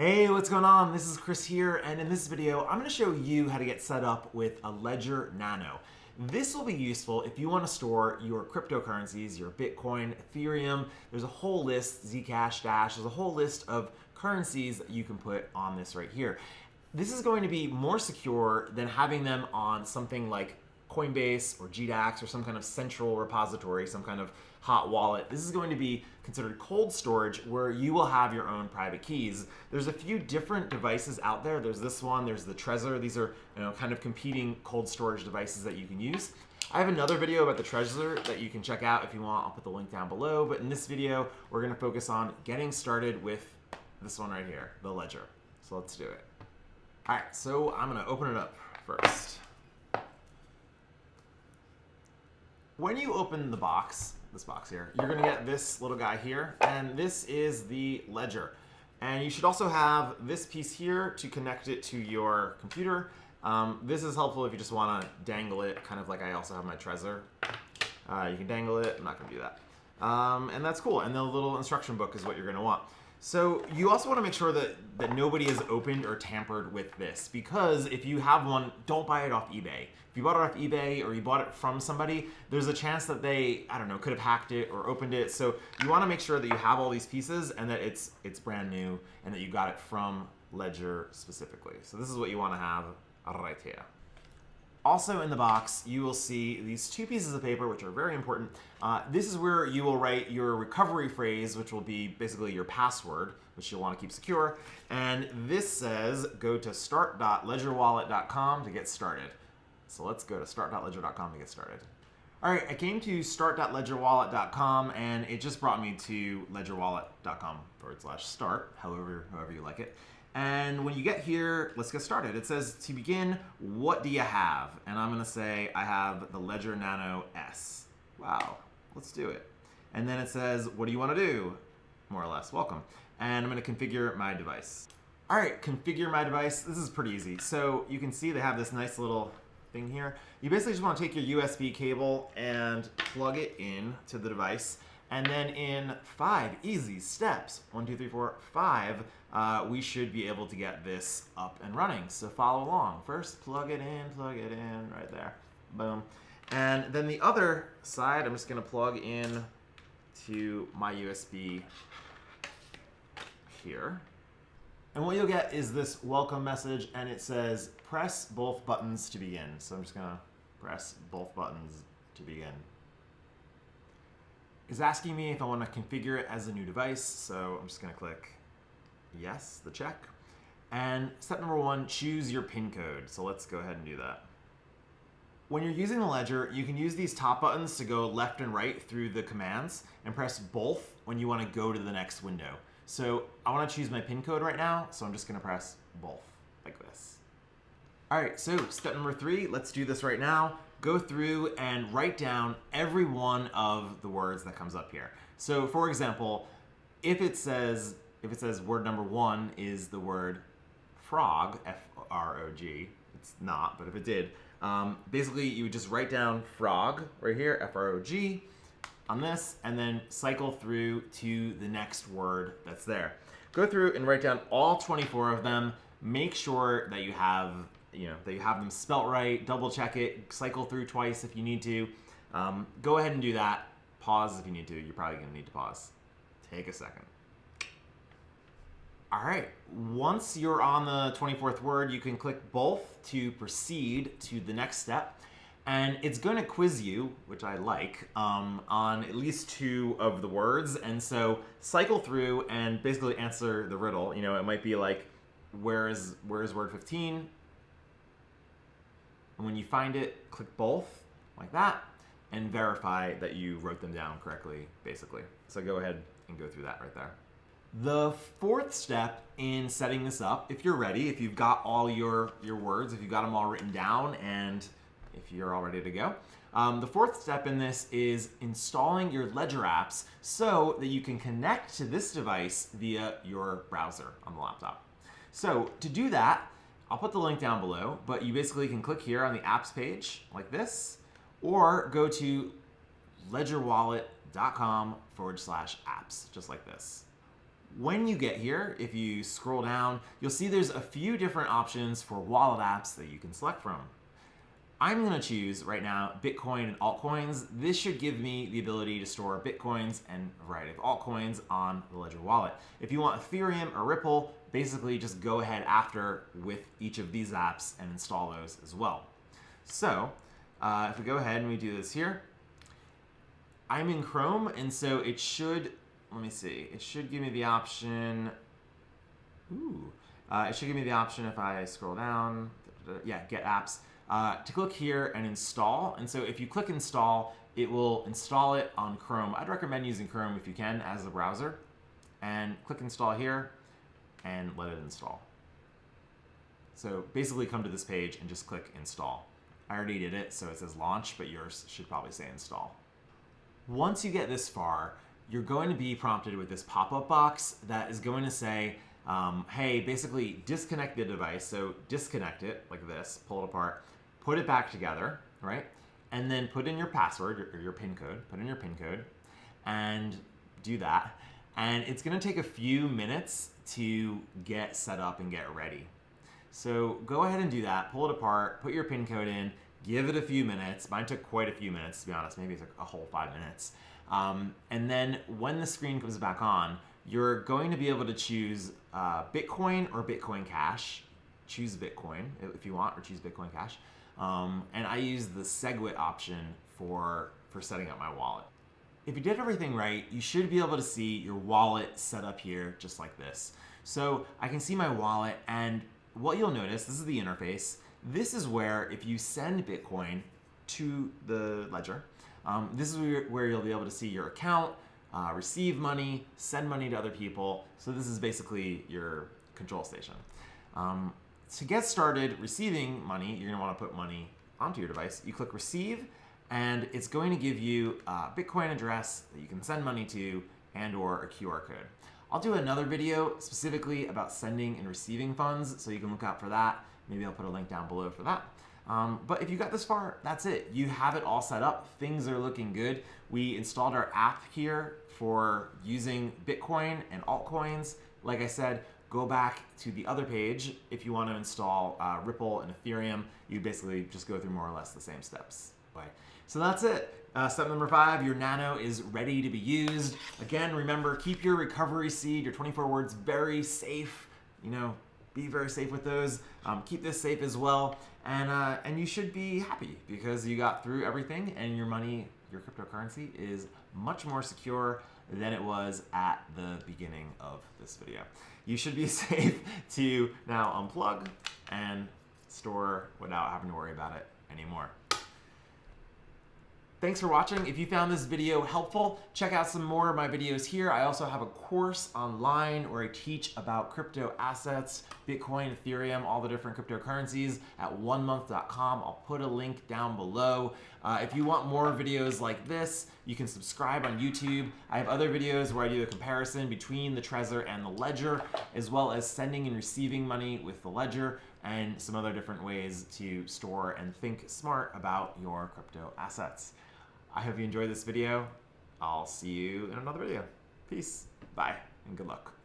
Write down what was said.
Hey, what's going on? This is Chris here, and in this video, I'm going to show you how to get set up with a Ledger Nano. This will be useful if you want to store your cryptocurrencies, your Bitcoin, Ethereum. There's a whole list, Zcash, Dash, there's a whole list of currencies that you can put on this right here. This is going to be more secure than having them on something like Coinbase or GDAX or some kind of central repository, some kind of hot wallet. This is going to be considered cold storage where you will have your own private keys. There's a few different devices out there. There's this one, there's the Trezor. These are kind of competing cold storage devices that you can use. I have another video about the Trezor that you can check out if you want. I'll put the link down below. But in this video, we're going to focus on getting started with this one right here, the Ledger. So let's do it. All right, so I'm going to open it up first. When you open the box, this box here, you're going to get this little guy here, and this is the Ledger. And you should also have this piece here to connect it to your computer. This is helpful if you just want to dangle it, kind of like I also have my Trezor. You can dangle it. I'm not going to do that. And that's cool. And the little instruction book is what you're going to want. So you also want to make sure that nobody has opened or tampered with this, because if you have one, don't buy it off eBay. If you bought it off eBay or you bought it from somebody, there's a chance that they, I don't know, could have hacked it or opened it. So you want to make sure that you have all these pieces and that it's brand new and that you got it from Ledger specifically. So this is what you want to have right here. Also in the box, you will see these two pieces of paper, which are very important. This is where you will write your recovery phrase, which will be basically your password, which you'll want to keep secure. And this says, go to start.ledgerwallet.com to get started. So let's go to start.ledger.com to get started. All right, I came to start.ledgerwallet.com, and it just brought me to ledgerwallet.com/start, however you like it. And when you get here, let's get started. It says, to begin, what do you have? And I'm going to say I have the Ledger Nano S. Wow, let's do it. And then it says, what do you want to do? More or less, welcome. And I'm going to configure my device. All right, configure my device. This is pretty easy. So you can see they have this nice little thing here. You basically just want to take your USB cable and plug it in to the device. And then in 5 easy steps, 1, 2, 3, 4, 5, we should be able to get this up and running. So follow along. First, plug it in right there. Boom. And then the other side, I'm just going to plug in to my USB here. And what you'll get is this welcome message, and it says, press both buttons to begin. So I'm just going to press both buttons to begin. It's asking me if I want to configure it as a new device, so I'm just going to click yes, the check. And step number 1, choose your PIN code. So let's go ahead and do that. When you're using the Ledger, you can use these top buttons to go left and right through the commands, and press both when you want to go to the next window. So I want to choose my PIN code right now, so I'm just going to press both like this. All right, so step number 3, let's do this right now. Go through and write down every one of the words that comes up here. So for example, if it says word number 1 is the word frog, F-R-O-G, it's not, but if it did, basically you would just write down frog right here, F-R-O-G, on this, and then cycle through to the next word that's there. Go through and write down all 24 of them. Make sure that you have them spelt right, double check it, cycle through twice if you need to. Go ahead and do that. Pause if you need to. You're probably going to need to pause. Take a second. All right, once you're on the 24th word, you can click both to proceed to the next step. And it's going to quiz you, which I like, on at least 2 of the words. And so cycle through and basically answer the riddle. You know, it might be like, where is word 15? And when you find it, click both like that and verify that you wrote them down correctly, basically. So go ahead and go through that right there. The 4th step in setting this up, if you're ready, if you've got all your words, if you've got them all written down, and if you're all ready to go, the 4th step in this is installing your Ledger apps so that you can connect to this device via your browser on the laptop. So to do that, I'll put the link down below, but you basically can click here on the apps page like this, or go to ledgerwallet.com/apps, just like this. When you get here, if you scroll down, you'll see there's a few different options for wallet apps that you can select from. I'm going to choose right now Bitcoin and altcoins. This should give me the ability to store Bitcoins and a variety of altcoins on the Ledger wallet. If you want Ethereum or Ripple, basically just go ahead after with each of these apps and install those as well. So if we go ahead and we do this here, I'm in Chrome, and so it should, let me see, it should give me the option, it should give me the option if I scroll down, yeah, get apps, to click here and install. And so if you click install, it will install it on Chrome. I'd recommend using Chrome if you can as a browser. And click install here and let it install. So basically come to this page and just click install. I already did it, so it says launch, but yours should probably say install. Once you get this far, you're going to be prompted with this pop-up box that is going to say, hey, basically disconnect the device. So disconnect it like this, pull it apart, put it back together, right? And then put in your password or your PIN code, put in your PIN code and do that. And it's gonna take a few minutes to get set up and get ready. So go ahead and do that, pull it apart, put your PIN code in, give it a few minutes. Mine took quite a few minutes, to be honest. Maybe it took a whole 5 minutes. And then when the screen comes back on, you're going to be able to choose Bitcoin or Bitcoin Cash. Choose Bitcoin if you want, or choose Bitcoin Cash. And I use the SegWit option for setting up my wallet. If you did everything right, you should be able to see your wallet set up here just like this. So I can see my wallet, and what you'll notice, this is the interface. This is where if you send Bitcoin to the Ledger, this is where you'll be able to see your account, receive money, send money to other people. So this is basically your control station. To get started receiving money, you're gonna wanna put money onto your device. You click receive, and it's going to give you a Bitcoin address that you can send money to and or a QR code. I'll do another video specifically about sending and receiving funds, so you can look out for that. Maybe I'll put a link down below for that. But if you got this far, that's it. You have it all set up. Things are looking good. We installed our app here for using Bitcoin and altcoins. Like I said, go back to the other page if you want to install Ripple and Ethereum. You basically just go through more or less the same steps. So that's it. Step number 5, your Nano is ready to be used. Again, remember, keep your recovery seed, your 24 words, very safe. You know, be very safe with those. Keep this safe as well. And you should be happy because you got through everything and your money, your cryptocurrency is much more secure than it was at the beginning of this video. You should be safe to now unplug and store without having to worry about it anymore. Thanks for watching. If you found this video helpful, check out some more of my videos here. I also have a course online where I teach about crypto assets, Bitcoin, Ethereum, all the different cryptocurrencies at onemonth.com. I'll put a link down below. If you want more videos like this, you can subscribe on YouTube. I have other videos where I do a comparison between the Trezor and the Ledger, as well as sending and receiving money with the Ledger, and some other different ways to store and think smart about your crypto assets. I hope you enjoyed this video. I'll see you in another video. Peace, bye, and good luck.